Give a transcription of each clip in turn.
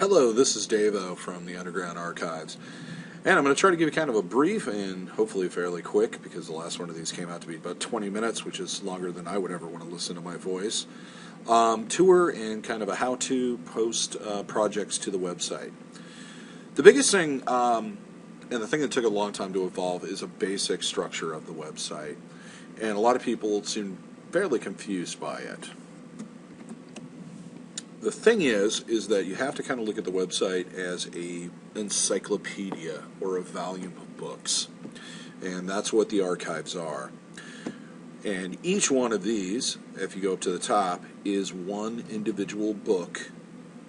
Hello, this is Davo from the Underground Archives, and I'm going to try to give you kind of a brief and hopefully fairly quick, because the last one of these came out to be about 20 minutes, which is longer than I would ever want to listen to my voice, tour and kind of a how-to post projects to the website. The biggest thing, and the thing that took a long time to evolve, is a basic structure of the website, and a lot of people seem fairly confused by it. The thing is that you have to kind of look at the website as a encyclopedia or a volume of books, and that's what the archives are. And each one of these, if you go up to the top, is one individual book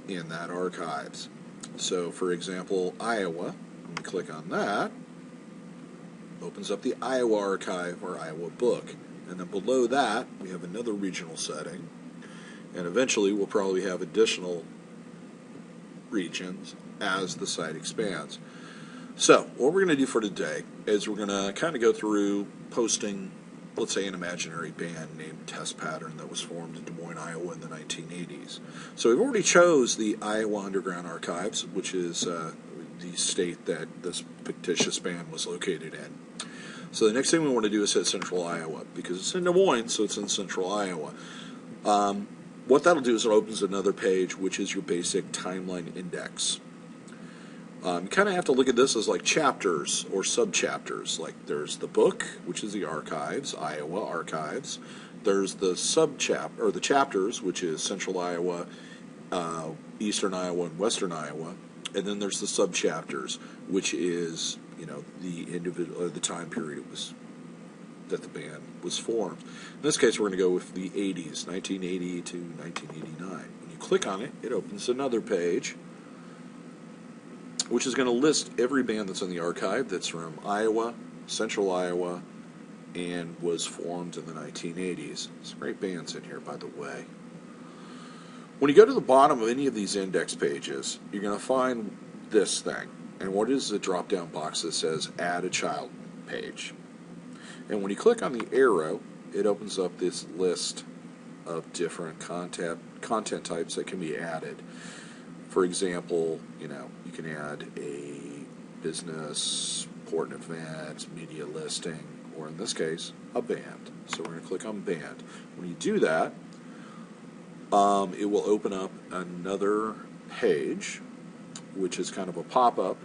in that archives. So, for example, Iowa, when we click on that, opens up the Iowa archive or Iowa book, and then below that we have another regional setting. And eventually we'll probably have additional regions as the site expands. So what we're going to do for today is we're going to kind of go through posting, let's say, an imaginary band named Test Pattern that was formed in Des Moines, Iowa in the 1980s. So we've already chose the Iowa Underground Archives, which is the state that this fictitious band was located in. So the next thing we want to do is hit Central Iowa, because it's in Des Moines, so it's in Central Iowa. What that'll do is it opens another page, which is your basic timeline index. You kind of have to look at this as like chapters or sub-chapters. Like there's the book, which is the archives, Iowa Archives. There's the or the chapters, which is Central Iowa, Eastern Iowa, and Western Iowa. And then there's the sub-chapters, which is, the individual, the time period it was that the band was formed. In this case, we're going to go with the 80s, 1980 to 1989. When you click on it, it opens another page, which is going to list every band that's in the archive that's from Iowa, Central Iowa, and was formed in the 1980s. Some great bands in here, by the way. When you go to the bottom of any of these index pages, you're going to find this thing. And what is the drop-down box that says Add a Child page? And when you click on the arrow, it opens up this list of different content types that can be added. For example, you can add a business, important event, media listing, or in this case, a band. So we're going to click on band. When you do that, it will open up another page, which is kind of a pop-up,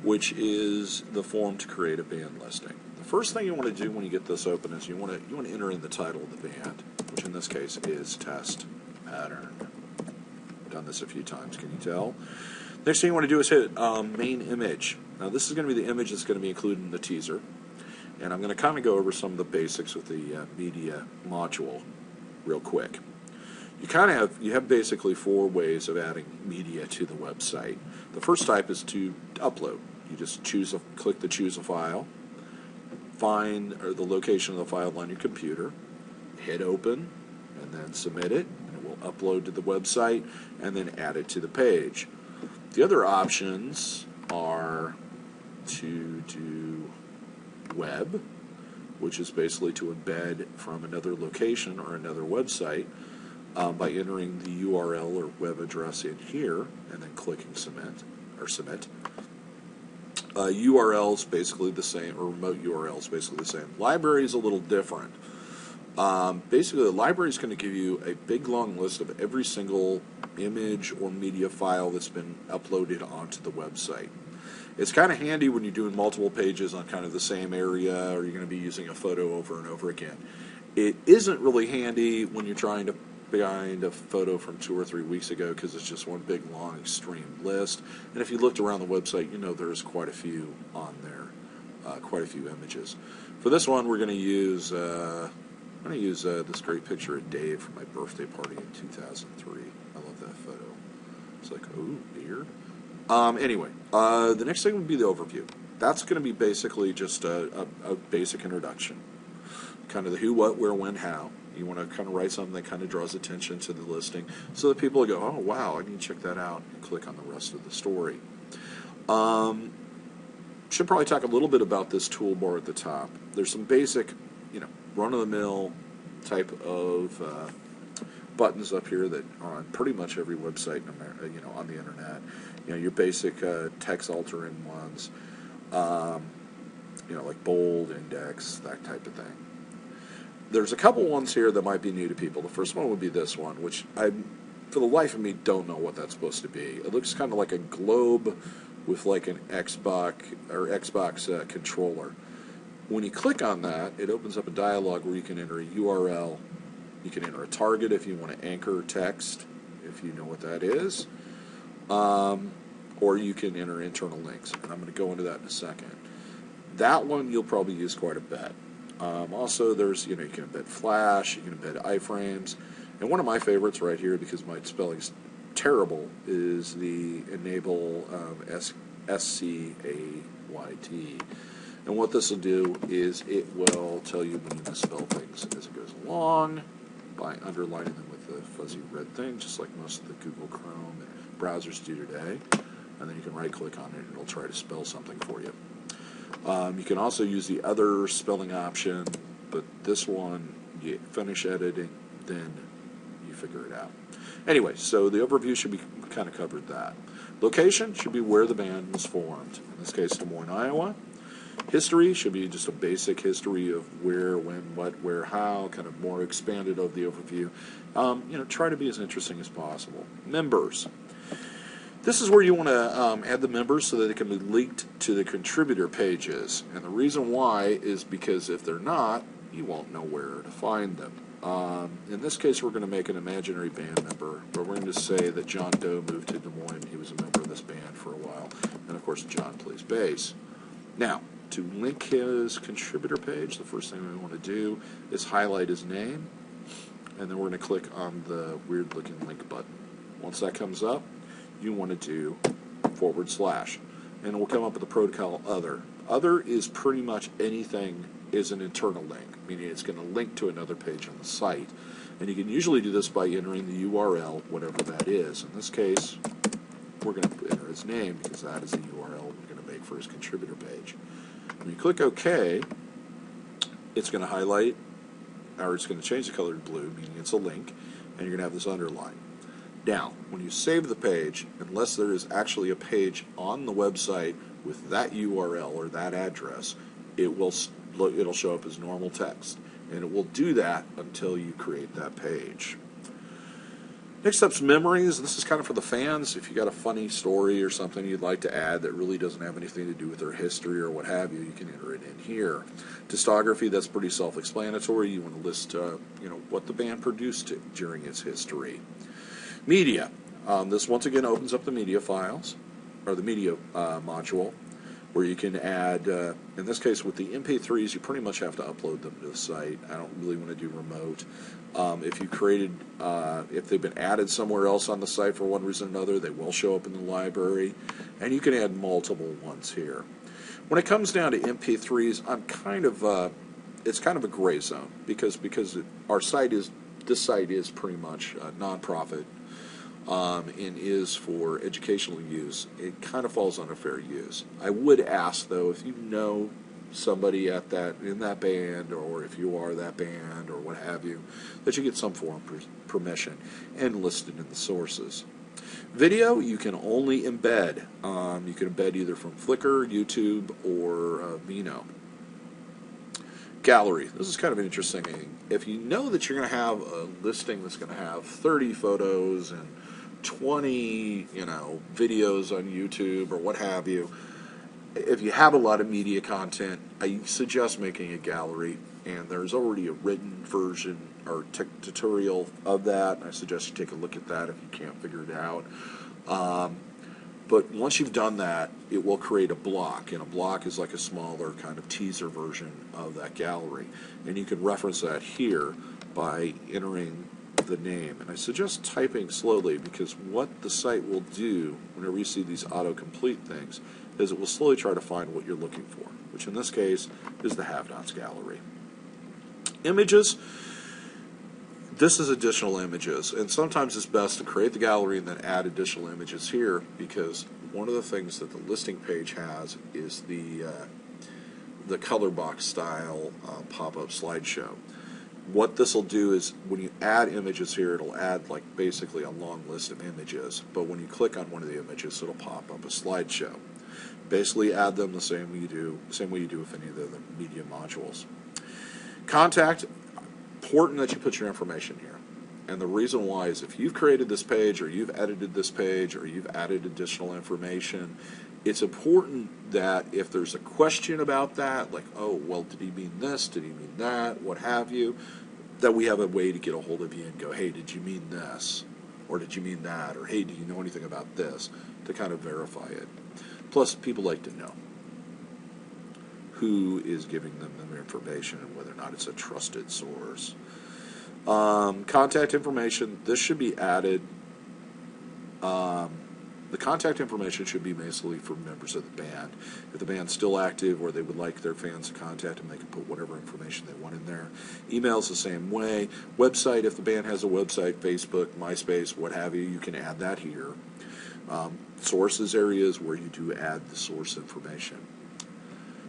which is the form to create a band listing. The first thing you want to do when you get this open is you want to enter in the title of the band, which in this case is Test Pattern. I've done this a few times, can you tell? Next thing you want to do is hit main image. Now this is going to be the image that's going to be included in the teaser, and I'm going to kind of go over some of the basics with the media module real quick. You have basically four ways of adding media to the website. The first type is to upload. You just click the choose a file, find the location of the file on your computer, hit open, and then submit it, and it will upload to the website, and then add it to the page. The other options are to do web, which is basically to embed from another location or another website by entering the URL or web address in here, and then clicking submit. URL's basically the same, or remote URL's basically the same. Library is a little different. Basically, the library is going to give you a big long list of every single image or media file that's been uploaded onto the website. It's kind of handy when you're doing multiple pages on kind of the same area, or you're going to be using a photo over and over again. It isn't really handy when you're trying to find a photo from 2 or 3 weeks ago, because it's just one big long extreme list. And if you looked around the website, there's quite a few on there, quite a few images. For this one, we're going to use this great picture of Dave from my birthday party in 2003. I love that photo. It's like, ooh, beard. Anyway, the next thing would be the overview. That's going to be basically just a basic introduction, kind of the who, what, where, when, how. You want to kind of write something that kind of draws attention to the listing, so that people will go, oh wow, I need to check that out, and click on the rest of the story. Should probably talk a little bit about this toolbar at the top. There's some basic, run-of-the-mill type of buttons up here that are on pretty much every website, on the internet. Your basic text altering ones, like bold, index, that type of thing. There's a couple ones here that might be new to people. The first one would be this one, which I, for the life of me, don't know what that's supposed to be. It looks kind of like a globe with like an Xbox controller. When you click on that, it opens up a dialog where you can enter a URL. You can enter a target if you want to anchor text, if you know what that is. Or you can enter internal links, and I'm going to go into that in a second. That one you'll probably use quite a bit. Also, there's, you can embed Flash, you can embed iframes, and one of my favorites right here, because my spelling's terrible, is the enable SCAYT. And what this will do is it will tell you when you misspell things as it goes along by underlining them with a fuzzy red thing, just like most of the Google Chrome browsers do today. And then you can right-click on it, and it'll try to spell something for you. You can also use the other spelling option, but this one, you finish editing, then you figure it out. Anyway, so the overview should be kind of covered that. Location should be where the band was formed. In this case, Des Moines, Iowa. History should be just a basic history of where, when, what, where, how, kind of more expanded of the overview. Try to be as interesting as possible. Members. This is where you want to add the members so that they can be linked to the contributor pages. And the reason why is because if they're not, you won't know where to find them. In this case, we're going to make an imaginary band member, but we're going to say that John Doe moved to Des Moines. He was a member of this band for a while. And, of course, John plays bass. Now, to link his contributor page, the first thing we want to do is highlight his name, and then we're going to click on the weird-looking link button. Once that comes up, you want to do /, and it will come up with the protocol other. Other is pretty much anything is an internal link, meaning it's going to link to another page on the site. And you can usually do this by entering the URL, whatever that is. In this case, we're going to enter his name because that is the URL we're going to make for his contributor page. When you click OK, it's going to highlight, or it's going to change the color to blue, meaning it's a link, and you're going to have this underline. Now, when you save the page, unless there is actually a page on the website with that URL or that address, it'll show up as normal text. And it will do that until you create that page. Next up's memories. This is kind of for the fans. If you got a funny story or something you'd like to add that really doesn't have anything to do with their history or what have you, you can enter it in here. Discography, that's pretty self-explanatory. You want to list, what the band produced during its history. Media. This once again opens up the media files, or the media module, where you can add, in this case with the MP3s, you pretty much have to upload them to the site. I don't really want to do remote. If you created, if they've been added somewhere else on the site for one reason or another, they will show up in the library, and you can add multiple ones here. When it comes down to MP3s, it's kind of a gray zone, because this site is pretty much a nonprofit. And is for educational use. It kind of falls under fair use. I would ask, though, if you know somebody in that band, or if you are that band, or what have you, that you get some form of permission and list it in the sources. Video, you can only embed. You can embed either from Flickr, YouTube, or Vimeo. Gallery. This is kind of an interesting thing. If you know that you're going to have a listing that's going to have 30 photos and 20, videos on YouTube or what have you, if you have a lot of media content, I suggest making a gallery, and there's already a written version or tutorial of that. I suggest you take a look at that if you can't figure it out. But once you've done that, it will create a block, and a block is like a smaller kind of teaser version of that gallery. And you can reference that here by entering the name. And I suggest typing slowly, because what the site will do whenever you see these autocomplete things is it will slowly try to find what you're looking for, which in this case is the have-nots gallery. Images. This is additional images, and sometimes it's best to create the gallery and then add additional images here, because one of the things that the listing page has is the color box style pop-up slideshow. What this will do is when you add images here, it'll add like basically a long list of images. But when you click on one of the images, it'll pop up a slideshow. Basically, add them the same way you do with any of the other media modules. Contact, important that you put your information here. And the reason why is if you've created this page or you've edited this page or you've added additional information, it's important that if there's a question about that, like, oh, well, did he mean this? Did he mean that? What have you? That we have a way to get a hold of you and go, hey, did you mean this? Or did you mean that? Or, hey, do you know anything about this? To kind of verify it. Plus, people like to know who is giving them the information and whether or not it's a trusted source. Contact information, this should be added. The contact information should be basically for members of the band. If the band's still active or they would like their fans to contact them, they can put whatever information they want in there. Email's the same way. Website, if the band has a website, Facebook, MySpace, what have you, you can add that here. Sources areas where you do add the source information.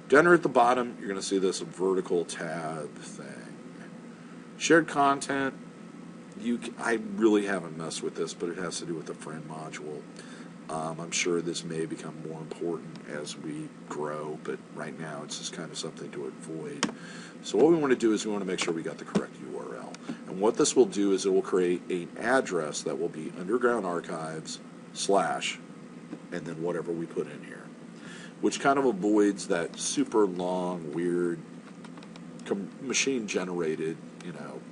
Down here at the bottom, you're going to see this vertical tab thing. Shared content, I really haven't messed with this, but it has to do with the friend module. I'm sure this may become more important as we grow, but right now it's just kind of something to avoid. So what we want to do is we want to make sure we got the correct URL. And what this will do is it will create an address that will be Underground Archives / and then whatever we put in here, which kind of avoids that super long, weird, machine-generated,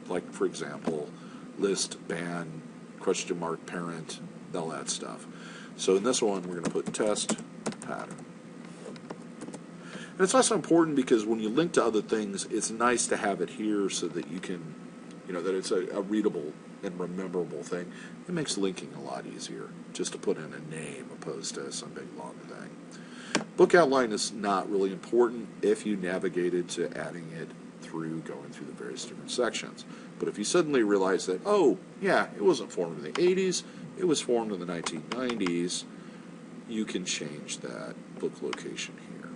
like, for example, list, band, !, parent, all that stuff. So in this one, we're going to put test pattern. And it's also important because when you link to other things, it's nice to have it here so that you can, that it's a readable and rememberable thing. It makes linking a lot easier just to put in a name opposed to some big long thing. Book outline is not really important if you navigated to adding it through going through the various different sections. But if you suddenly realize that, oh, yeah, it wasn't formed in the 80s, it was formed in the 1990s, you can change that book location here.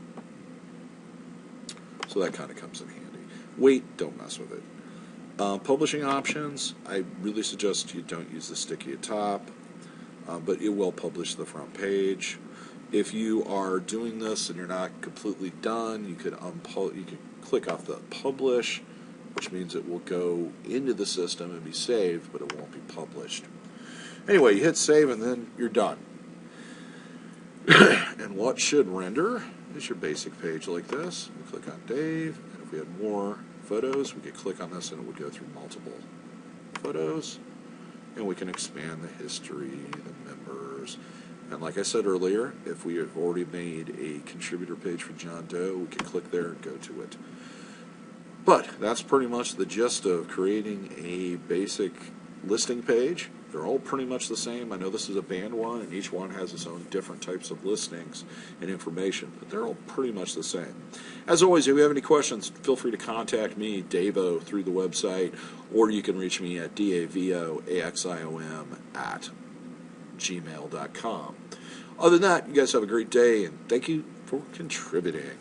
So that kind of comes in handy. Wait, don't mess with it. Publishing options, I really suggest you don't use the sticky at top, but it will publish the front page. If you are doing this and you're not completely done, you could click off the publish, which means it will go into the system and be saved, but it won't be published. Anyway, you hit save and then you're done. And what should render is your basic page like this. We click on Dave, and if we had more photos, we could click on this and it would go through multiple photos, and we can expand the history, the members. And like I said earlier, if we have already made a contributor page for John Doe, we can click there and go to it. But that's pretty much the gist of creating a basic listing page. They're all pretty much the same. I know this is a band one, and each one has its own different types of listings and information, but they're all pretty much the same. As always, if you have any questions, feel free to contact me, Davo, through the website, or you can reach me at davoaxiom@gmail.com. Other than that, you guys have a great day, and thank you for contributing.